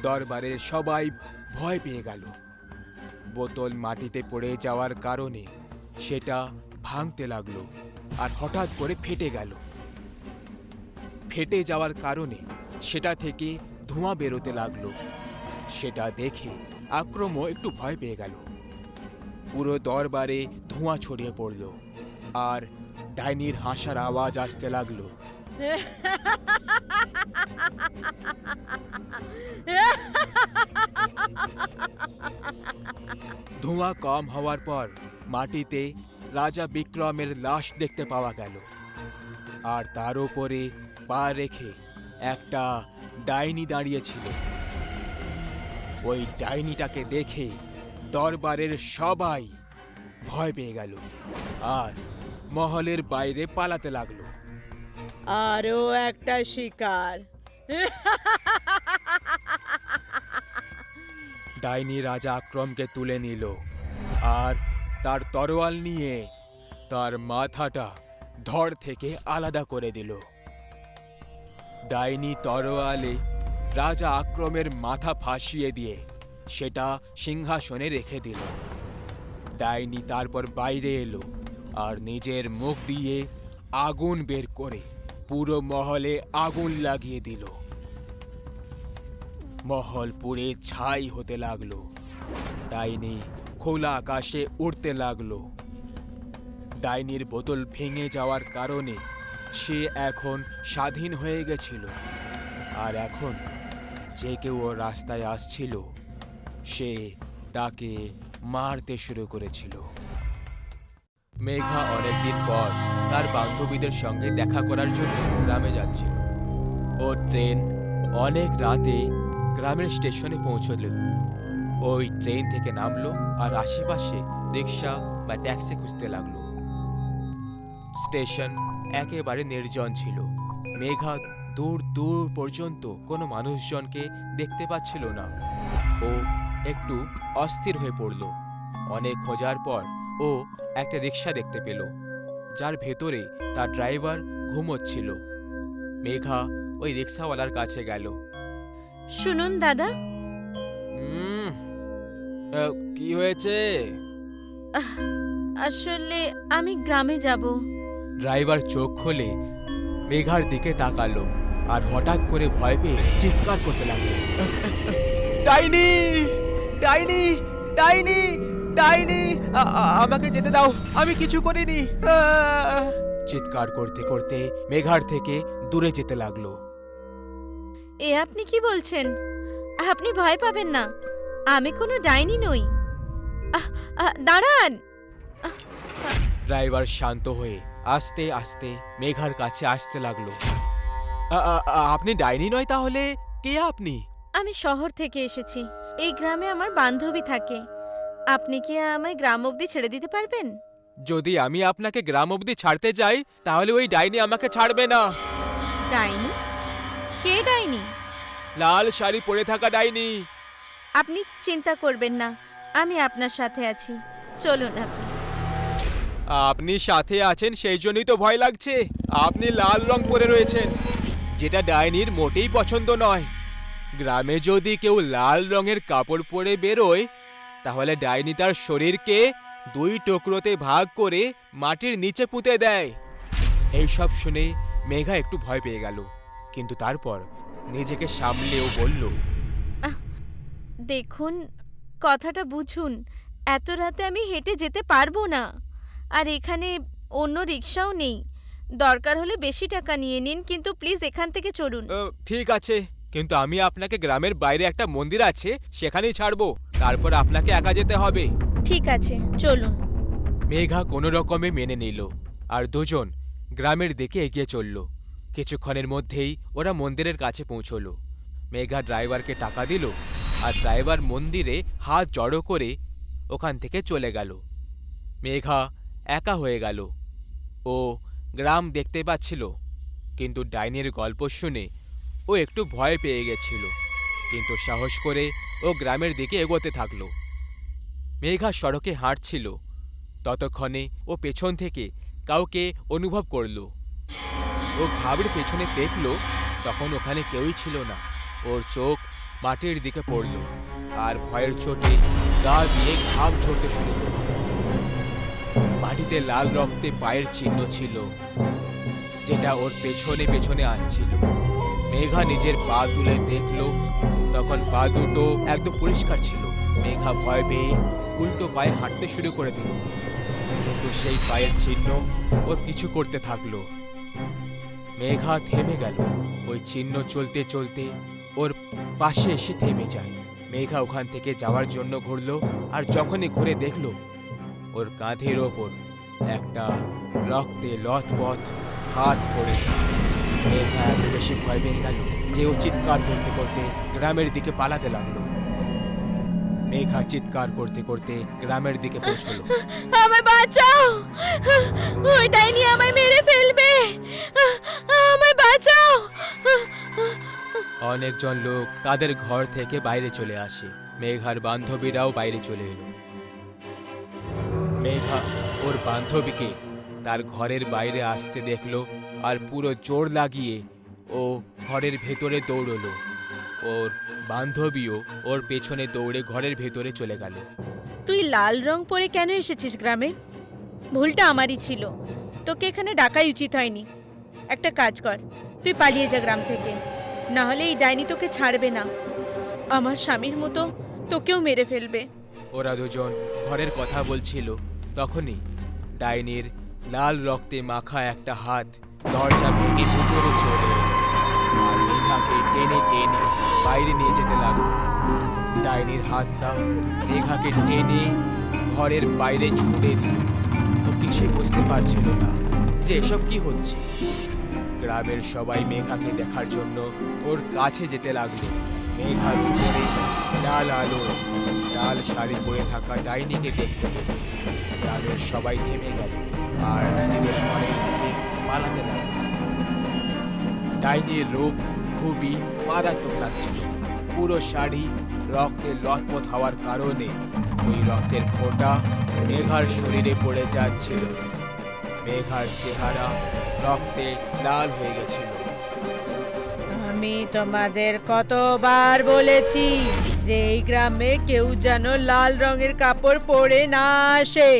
দরবারের সবাই ভয় পেয়ে গেল। বোতল মাটিতে পড়ে যাওয়ার কারণে সেটা ভাঙতে লাগলো আর হঠাৎ করে ফেটে গেল। ফেটে যাওয়ার কারণে সেটা থেকে ধোঁয়া বেরোতে লাগলো। সেটা দেখে আক্রমও একটু ভয় পেয়ে গেল। পুরো দরবারে ধোঁয়া ছড়িয়ে পড়ল আর ডাইনির হাসার আওয়াজ আসতে লাগলো। ধোঁয়া কম হওয়ার পর মাটিতে রাজা বিক্রমের লাশ দেখতে পাওয়া গেল আর তার উপরে পা রেখে একটা ডাইনি দাঁড়িয়েছিল। ওই ডাইনিটাকে দেখে দরবারের সবাই ভয় পেয়ে গেল আর মহলের বাইরে পালাতে লাগলো। আরও একটা শিকার। ডাইনি রাজা আক্রমকে তুলে নিল আর তার তরোয়াল নিয়ে তার মাথাটা ধড় থেকে আলাদা করে দিল। ডাইনি তরোয়ালে রাজা আক্রমের মাথা ফাঁসিয়ে দিয়ে সেটা সিংহাসনে রেখে দিল। ডাইনি তারপর বাইরে এলো আর নিজের মুখ দিয়ে আগুন বের করে পুরো মহলে আগুন লাগিয়ে দিল। মহল পুড়ে ছাই হতে লাগলো। ডাইনি খোলা আকাশে উড়তে লাগলো। ডাইনির বোতল ভেঙে যাওয়ার কারণে সে এখন স্বাধীন হয়ে গেছিল আর এখন যে কেউ ওর রাস্তায় আসছিল সে তাকে মারতে শুরু করেছিল। মেঘা অনেকদিন পর তার বান্ধবীদের সঙ্গে দেখা করার জন্য গ্রামে যাচ্ছিল। ও ট্রেন অনেক রাতে গ্রামের স্টেশনে পৌঁছল। ওই ট্রেন থেকে নামলো আর আশেপাশে রিক্সা বা ট্যাক্সি খুঁজতে লাগলো। স্টেশন একেবারে নির্জন ছিল। মেঘা দূর দূর পর্যন্ত কোনো মানুষজনকে দেখতে পাচ্ছিল না। ও একটু অস্থির হয়ে পড়ল। অনেক খোঁজার পর ও একটা রিক্সা দেখতে পেল, যার ভেতরে তার ড্রাইভার ঘুমোচ্ছিল। মেঘা ওই রিক্সাওয়ালার কাছে গেল। শুনুন দাদা, কি হয়েছে? আসলে আমি গ্রামে যাব। ড্রাইভার চোখ খুলে মেঘার দিকে তাকালো আর হঠাৎ করে ভয় পেয়ে চিৎকার করতে লাগলো, ডাইনি, ডাইনি, ডাইনি, ডাইনি, আমাকে যেতে দাও, আমি কিছু করিনি। চিৎকার করতে করতে মেঘার থেকে দূরে যেতে লাগলো। এ আপনি কি বলছেন? আপনি ভয় পাবেন না, আমি কোনো ডাইনি নই। দাঁড়ান। ড্রাইভার শান্ত হয়ে আস্তে আস্তে মেঘার কাছে আসতে লাগলো। আপনি ডাইনি নয় তাহলে কে আপনি? আমি শহর থেকে এসেছি। এই গ্রামে আমার বান্ধবী থাকে। আপনি কি আমায় গ্রাম অবধি ছেড়ে দিতে পারবেন? যদি আমি আপনাকে গ্রাম অবধি ছাড়তে যাই তাহলে ওই ডাইনি আমাকে ছাড়বে না। ডাইনি? কে ডাইনি? লাল শাড়ি পরে থাকা ডাইনি। আপনি চিন্তা করবেন না, আমি আপনার সাথে আছি। চলুন আপনি। আপনি সাথে আছেন সেই জন্যই তো ভয় লাগছে। আপনি লাল রং পরে রয়েছেন, যেটা ডাইনির মোটেই পছন্দ নয়। গ্রামে যদি কেউ লাল রঙের কাপড় পরে বেরোয় তাহলে ডাইনি তার শরীরকে 2 টুকরোতে ভাগ করে মাটির নিচে পুঁতে দেয়। এইসব শুনে মেঘা একটু ভয় পেয়ে গেল, কিন্তু তারপর নিজেকে সামলেও বলল, দেখুন, কথাটা বুঝুন। এত রাতে আমি হেঁটে যেতে পারবো না, আর এখানে অন্য রিক্সাও নেই। দরকার হলে বেশি টাকা নিয়ে নিন, কিন্তু প্লিজ এখান থেকে চলুন। ঠিক আছে, কিন্তু আমি আপনাকে গ্রামের বাইরে একটা মন্দির আছে সেখানেই ছাড়বো, তারপর আপনাকে একা যেতে হবে। ঠিক আছে, চলুন। মেঘা কোনো রকমে মেনে নিল আর দুজন গ্রামের দিকে এগিয়ে চলল। কিছুক্ষণের মধ্যেই ওরা মন্দিরের কাছে পৌঁছলো। মেঘা ড্রাইভারকে টাকা দিল আর ড্রাইভার মন্দিরে হাত জড়ো করে ওখান থেকে চলে গেল। মেঘা একা হয়ে গেল। ও গ্রাম দেখতে পাচ্ছিল, কিন্তু ডাইনির গল্প শুনে ও একটু ভয় পেয়ে গেছিল, কিন্তু সাহস করে ও গ্রামের দিকে এগোতে থাকলো। মেঘা সড়কে হাঁটছিল, ততক্ষণে ও পেছন থেকে কাউকে অনুভব করল। ও ঘাবড়ে পেছনে দেখল, তখন ওখানে কেউই ছিল না। ওর চোখ মাটির দিকে পড়ল আর ভয়ের চোটে গা দিয়ে ঘাম ঝরতে শুরু করল। মাটিতে লাল রক্তে পায়ের চিহ্ন ছিল, যেটা ওর পেছনে পেছনে আসছিল। মেঘা নিজের পা তুলে দেখল, তখন পা দুটো একদম পরিষ্কার ছিল। মেঘা ভয় পেয়ে উল্টো পায়ে হাঁটতে শুরু করে দিল, কিন্তু সেই পায়ের চিহ্ন ওর কিছু করতে থাকলো। মেঘা থেমে গেল। ওই চিহ্ন চলতে চলতে ওর পাশে এসে থেমে যায়। মেঘা ওখান থেকে যাওয়ার জন্য ঘুরল, আর যখনই ঘুরে দেখল, ওর কাঁধের ওপর একটা রক্তে লথপথ হাত পড়ে যায়। মেঘা এত বেশি ভয় পেয়ে গেল যে ও চিৎকার করতে করতে গ্রামের দিকে পালাতে লাগলো। মেঘা চিৎকার করতে করতে গ্রামের দিকে পৌঁছলো। আমায় বাঁচাও, ওই ডাইনি আমায় মেরে ফেলবে, আমায় বাঁচাও। অনেকজন লোক তাদের ঘর থেকে বাইরে চলে আসে। মেঘার বান্ধবীরাও বাইরে চলে এলো। মেঘা ওর বান্ধবীকে তার ঘরের বাইরে আসতে দেখলো আর পুরো জোর লাগিয়ে ও ঘরের ভেতরে দৌড়লো। ওর বান্ধবীও ওর পেছনে দৌড়ে ঘরের ভেতরে চলে গেল। তুই লাল রং পরে কেন এসেছিস গ্রামে? ভুলটা আমারই ছিল, তোকে এখানে ডাকাই উচিত হয়নি। একটা কাজ কর, তুই পালিয়ে যা গ্রাম থেকে, না হলে এই ডাইনি তোকে ছাড়বে না। আমার স্বামীর মতো তোকেও মেরে ফেলবে। ওরা দুজন ঘরের কথা বলছিল, তখনই ডাইনির লাল রক্তে মাখা একটা হাত দরজা ভেঙে ভিতরে চলে এলো আর মেঘাকে টেনে টেনে বাইরে নিয়ে যেতে লাগলো। ডাইনির হাতটা মেঘাকে টেনে ঘরের বাইরে ছুটে দিল। ও কিছুই বুঝতে পারছিল না যে এসব কি হচ্ছে। গ্রামের সবাই মেঘাকে দেখার জন্য ওর কাছে যেতে লাগলো। মেঘার উপরে লাল আলো, লাল শাড়ি পরে থাকা ডাইনিকে দেখতে পেল। গ্রামের সবাই থেমে গেল আর নিজেদের ঘরের দিকে পালাতে লাগলো। ডাইনির রূপ খুবই মারাত্মক লাগছিল। পুরো শাড়ি রক্তে লথপথ হওয়ার কারণে ওই রক্তের ফোঁটা মেঘার শরীরে পড়ে যাচ্ছিল। মেঘার চেহারা রক্তে লাল হয়ে গেছিল। আমি তোমাদের কতবার বলেছি যে এই গ্রামে কেউ যেন লাল রঙের কাপড় পরে না আসে,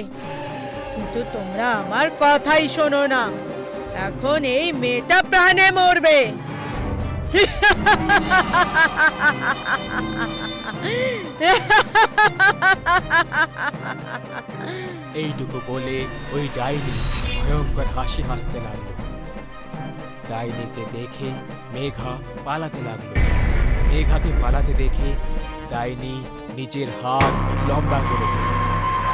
কিন্তু তোমরা আমার কথাই শোনো না। এখন এই মেয়েটা প্রাণে মরবে। এইটুকু বলে ওই ডাইনি ভয়ঙ্কর হাসি হাসতে লাগলো। ডাইনিকে দেখে মেঘা পালাতে লাগলো। মেঘাকে পালাতে দেখে ডাইনি নিজের হাত লম্বা করে দিল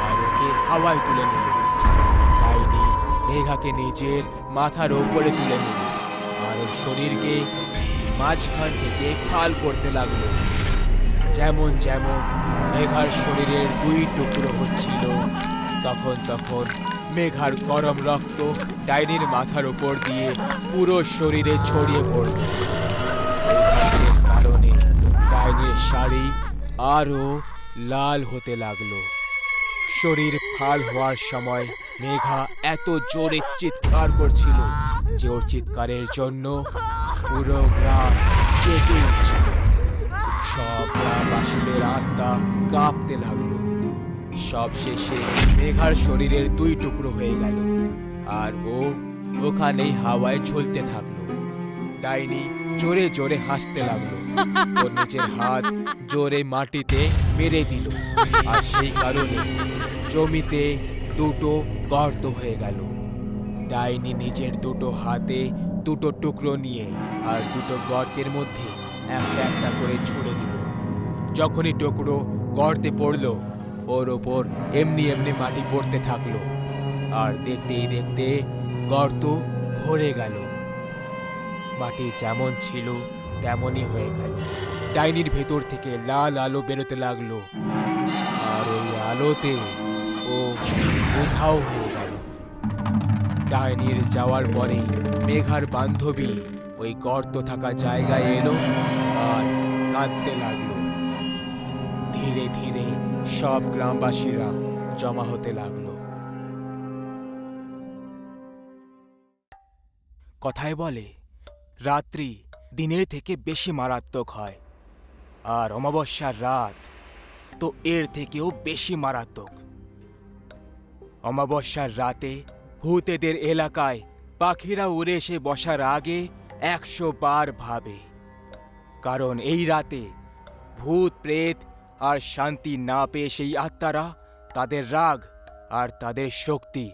আর ওকে হাওয়ায় তুলে নিল। ডাইনি মেঘাকে নিজের মাথার ওপরে তুলে নিল আর ওর শরীরকে মাঝখান থেকে ফাল করতে লাগলো। যেমন যেমন মেঘার শরীরের দুই টুকরো হচ্ছিল, তখন তখন মেঘার গরম রক্ত ডাইনির মাথার উপর দিয়ে পুরো শরীরে ছড়িয়ে পড়ল। এই রক্তের কারণে ডাইনির শাড়ি আরো লাল হতে লাগলো। শরীর ফাল হওয়ার সময় মেঘা এত জোরে চিৎকার করছিল যে ওর চিৎকারের জন্য পুরো গ্রাম কেঁপে উঠছিল। সব গ্রামবাসীদের আত্মা কাঁপতে লাগলো। সব শেষে মেঘার শরীরের দুই টুকরো হয়ে গেল আর ও ওখানেই হাওয়ায় ঝুলতে থাকলো। ডাইনি জোরে জোরে হাসতে লাগলো। ওর নিজের হাত জোরে মাটিতে মেরে দিল আর সেই কারণে জমিতে দুটো গর্ত হয়ে গেল। ডাইনি নিজের দুটো হাতে দুটো টুকরো নিয়ে আর দুটো গর্তের মধ্যে একটা একটা করে ছুঁড়ে দিল। যখনই টুকরো গর্তে পড়ল, ওর ওপর এমনি এমনি মাটি পড়তে থাকলো, আর দেখতেই দেখতে গর্ত ভরে গেল। মাটি যেমন ছিল তেমনই হয়ে গেল। ডাইনির ভেতর থেকে লাল আলো বেরোতে লাগলো, আর ওই আলোতে ও উধাও হয়ে গেল। ডাইনির যাওয়ার পরে মেঘার বান্ধবী ওই গর্ত থাকা জায়গায় এলো আর কাঁদতে লাগলো। ধীরে ধীরে সব গ্রামবাসীরা জমা হতে লাগলো। কথায় বলে, রাত্রি দিনের থেকে বেশি মারাত্মক হয়, আর অমাবস্যার রাত তো এর থেকেও বেশি মারাত্মক। অমাবস্যার রাতে ভূতেদের এলাকায় পাখিরা উড়ে এসে বসার আগে 100 বার ভাবে, কারণ এই রাতে ভূত প্রেত আর শান্তি না পেয়ে সেই আত্মারা তাদের রাগ আর তাদের শক্তি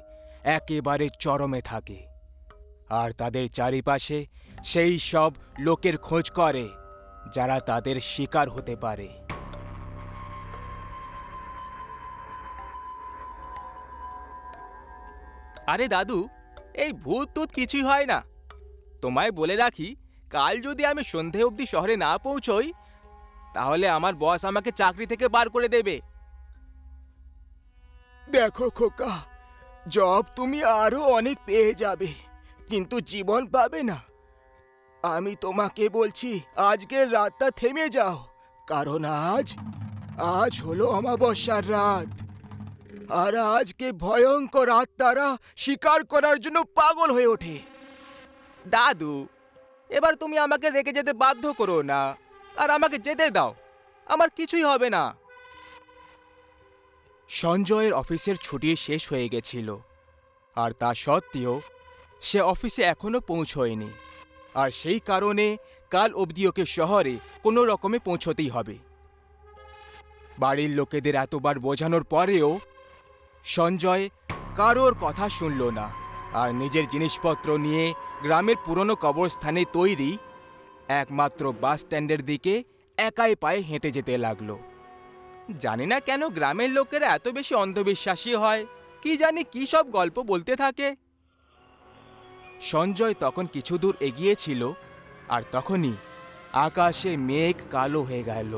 একেবারে চরমে থাকে, আর তাদের চারিপাশে সেই সব লোকের খোঁজ করে যারা তাদের শিকার হতে পারে। আরে দাদু, এই ভূত টুত কিছুই হয় না। তোমায় বলে রাখি, কাল যদি আমি সন্ধে অবধি শহরে না পৌঁছই, তাহলে আমার বস আমাকে চাকরি থেকে বার করে দেবে। দেখো খোকা, জব তুমি আরো অনেক পেয়ে যাবে, কিন্তু জীবন পাবে না। আমি তোমাকে বলছি, আজকের রাতটা থেমে যাও, কারণ আজ হলো অমাবস্যার রাত, আর আজকে ভয়ঙ্কর আত্মারা শিকার করার জন্য পাগল হয়ে ওঠে। দাদু, এবার তুমি আমাকে রেখে যেতে বাধ্য করো না, আর আমাকে যেতে দাও, আমার কিছুই হবে না। সঞ্জয়ের অফিসের ছুটি শেষ হয়ে গেছিল, আর তা সত্ত্বেও সে অফিসে এখনো পৌঁছয়নি, আর সেই কারণে কাল অবধি ওকে শহরে কোনো রকমে পৌঁছতেই হবে। বাড়ির লোকেদের এতবার বোঝানোর পরেও সঞ্জয় কারোর কথা শুনল না, আর নিজের জিনিসপত্র নিয়ে গ্রামের পুরনো কবরস্থানে তৈরি একমাত্র বাস স্ট্যান্ডের দিকে একাই পায়ে হেঁটে যেতে লাগলো। জানি না কেন গ্রামের লোকেরা এত বেশি অন্ধবিশ্বাসী হয়, কি জানি কি সব গল্প বলতে থাকে। সঞ্জয় তখন কিছু দূর এগিয়েছিল, আর তখনই আকাশে মেঘ কালো হয়ে গেল,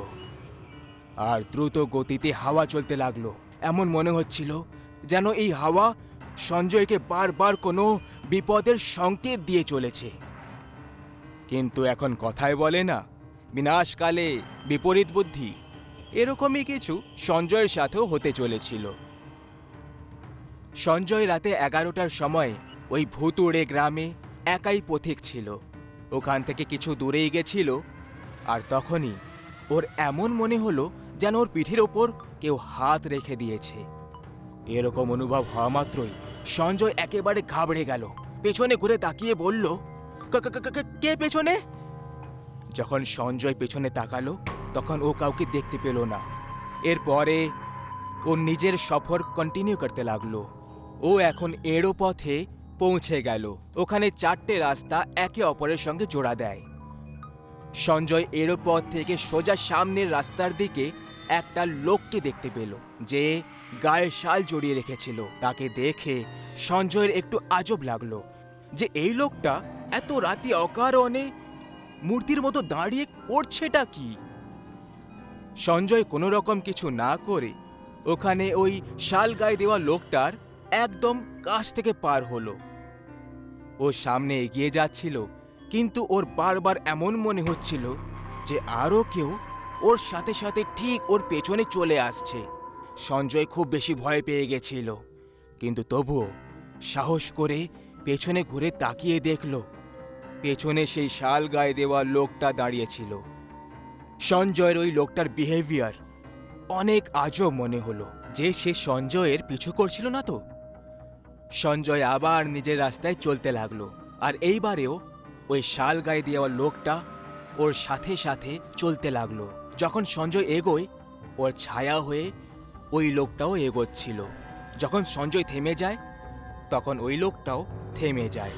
আর দ্রুত গতিতে হাওয়া চলতে লাগলো। এমন মনে হচ্ছিল যেন এই হাওয়া সঞ্জয়কে বারবার কোনো বিপদের সংকেত দিয়ে চলেছে। কিন্তু এখন কথায় বলে না, বিনাশকালে বিপরীত বুদ্ধি, এরকমই কিছু সঞ্জয়ের সাথেও হতে চলেছিল। সঞ্জয় রাতে 11টার সময় ওই ভুতুড়ে গ্রামে একাই পথিক ছিল। ওখান থেকে কিছু দূরেই গেছিল, আর তখনই ওর এমন মনে হলো যেন ওর পিঠের ওপর কেউ হাত রেখে দিয়েছে। এরকম অনুভব হওয়া মাত্রই সঞ্জয় একেবারে ঘাবড়ে গেল। পেছনে ঘুরে তাকিয়ে বলল, কে পেছনে? যখন সঞ্জয় পেছনে তাকালো, তখন ও কাউকে দেখতে পেল না। এরপরে ও নিজের সফর কন্টিনিউ করতে লাগলো। ও এখন এড়ো পথে পৌঁছে গেল। ওখানে 4টে রাস্তা একে অপরের সঙ্গে জোড়া দেয়। সঞ্জয় এড়ো পথ থেকে সোজা সামনের রাস্তার দিকে একটা লোককে দেখতে পেল, যে গায়ে শাল জড়িয়ে রেখেছিল। তাকে দেখে সঞ্জয়ের একটু আজব লাগলো যে এই লোকটা এত রাতে অকারণে মূর্তির মতো দাঁড়িয়ে করছেটা কি। সঞ্জয় কোনো রকম কিছু না করে ওখানে ওই শাল গায়ে দেওয়া লোকটার একদম কাছ থেকে পার হলো। ও সামনে এগিয়ে যাচ্ছিল, কিন্তু ওর বারবার এমন মনে হচ্ছিল যে আরও কেউ ওর সাথে সাথে ঠিক ওর পেছনে চলে আসছে। সঞ্জয় খুব বেশি ভয় পেয়ে গেছিল, কিন্তু তবুও সাহস করে পেছনে ঘুরে তাকিয়ে দেখল, পেছনে সেই শাল গায়ে দেওয়া লোকটা দাঁড়িয়েছিল। সঞ্জয়ের ওই লোকটার বিহেভিয়ার অনেক আজব মনে হলো, যে সে সঞ্জয়ের পিছু করছিল না তো। সঞ্জয় আবার নিজের রাস্তায় চলতে লাগলো, আর এইবারেও ওই শাল গায়ে দেওয়া লোকটা ওর সাথে সাথে চলতে লাগলো। যখন সঞ্জয় এগোয়, ওর ছায়া হয়ে ওই লোকটাও এগোচ্ছিল। যখন সঞ্জয় থেমে যায়, তখন ওই লোকটাও থেমে যায়।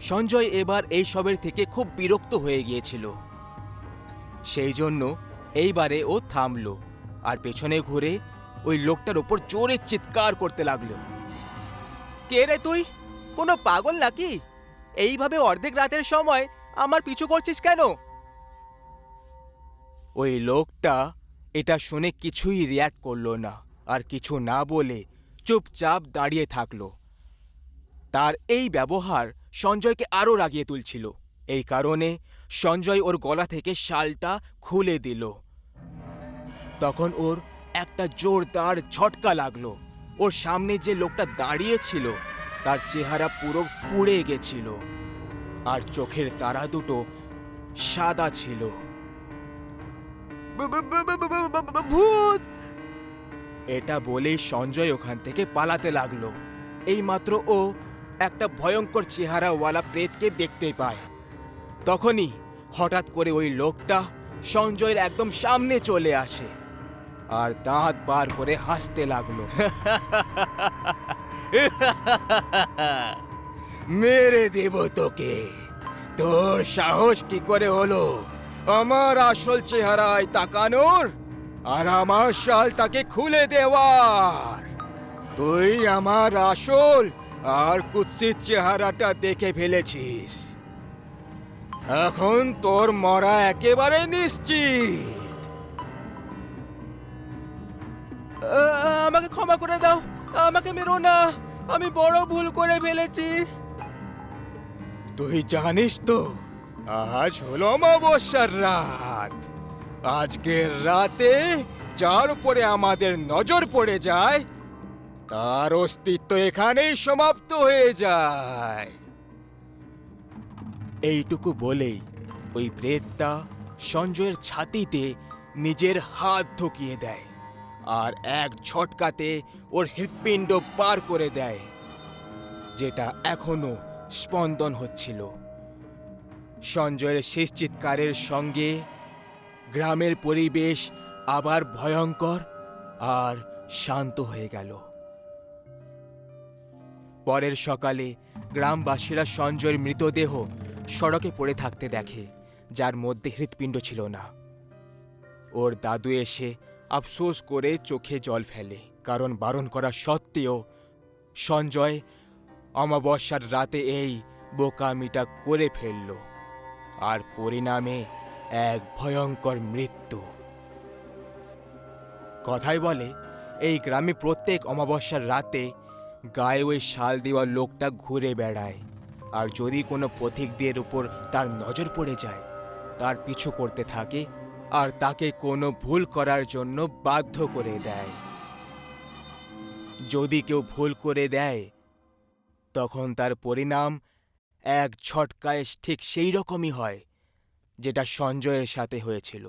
সঞ্জয় এবার এই সবের থেকে খুব বিরক্ত হয়ে গিয়েছিল, সেই জন্য এইবারে ও থামল। আর পেছনে ঘুরে ওই লোকটার ওপর জোরে চিৎকার করতে লাগলো। কে রে তুই? কোনো পাগল নাকি? এইভাবে অর্ধেক রাতের সময় আমার পিছু করছিস কেন? ওই লোকটা এটা শুনে কিছুই রিয়্যাক্ট করলো না, আর কিছু না বলে চুপচাপ দাঁড়িয়ে থাকলো। তার এই ব্যবহার সঞ্জয়কে আরো রাগিয়ে তুলছিল। এই কারণে সঞ্জয় ওর গলা থেকে শালটা খুলে দিল। তখন ওর একটা জোরদার ঝটকা লাগলো। ওর সামনে যে লোকটা দাঁড়িয়ে ছিল তার চেহারা পুরো পুড়ে গেছিল, আর চোখের তারা দুটো সাদা ছিল। ভূত! এটা বলেই সঞ্জয় ওখান থেকে পালাতে লাগলো। এইমাত্র ও একটা ভয়ঙ্কর চেহারাওয়ালা প্রেতকে দেখতে পায়। তখনই হঠাৎ করে ওই লোকটা সঞ্জয়ের একদম সামনে চলে আসে আর দাঁত বার করে হাসতে লাগলো। মেরে দেব তোকে। তোর সাহস কি করে হলো আমার আসল চেহারায় তাকানোর আর আমার শালটাকে খুলে দেওয়ার? তুই আমার আসল আর কুৎসিত চেহারাটা দেখে ফেলেছিস। এখন তোর মরা একেবারে নিশ্চিত। আমাকে ক্ষমা করে দাও, আমাকে মেরো না, আমি বড় ভুল করে ফেলেছি। তুই জানিস তো আজ হলো অমাবস্যার রাত। আজকের রাতে যার উপরে আমাদের নজর পড়ে যায় তার অস্তিত্ব এখানেই সমাপ্ত হয়ে যায়। এইটুকু বলেই ওই প্রেতটা সঞ্জয়ের ছাতিতে নিজের হাত ঢুকিয়ে দেয় আর এক ঝটকাতে ওর হৃৎপিণ্ড পার করে দেয়, যেটা এখনো স্পন্দন হচ্ছিল। সঞ্জয়ের শেষ চিৎকারের সঙ্গে গ্রামের পরিবেশ আবার ভয়ঙ্কর আর শান্ত হয়ে গেল। পরের সকালে গ্রামবাসীরা সঞ্জয়ের মৃতদেহ সড়কে পড়ে থাকতে দেখে, যার মধ্যে হৃৎপিণ্ড ছিল না। ওর দাদু এসে আফসোস করে চোখে জল ফেলে, কারণ বারণ করা সত্ত্বেও সঞ্জয় অমাবস্যার রাতে এই বোকামিটা করে ফেলল, আর পরিণামে এক ভয়ঙ্কর মৃত্যু। কথাই বলে এই গ্রামে প্রত্যেক অমাবস্যার রাতে গায়ে ওই শাল দেওয়া লোকটা ঘুরে বেড়ায়, আর যদি কোনো পথিকদের উপর তার নজর পড়ে যায় তার পিছু করতে থাকে আর তাকে কোনো ভুল করার জন্য বাধ্য করে দেয়। যদি কেউ ভুল করে দেয় তখন তার পরিণাম এক ঝটকায় ঠিক সেই রকমই হয় যেটা সঞ্জয়ের সাথে হয়েছিল।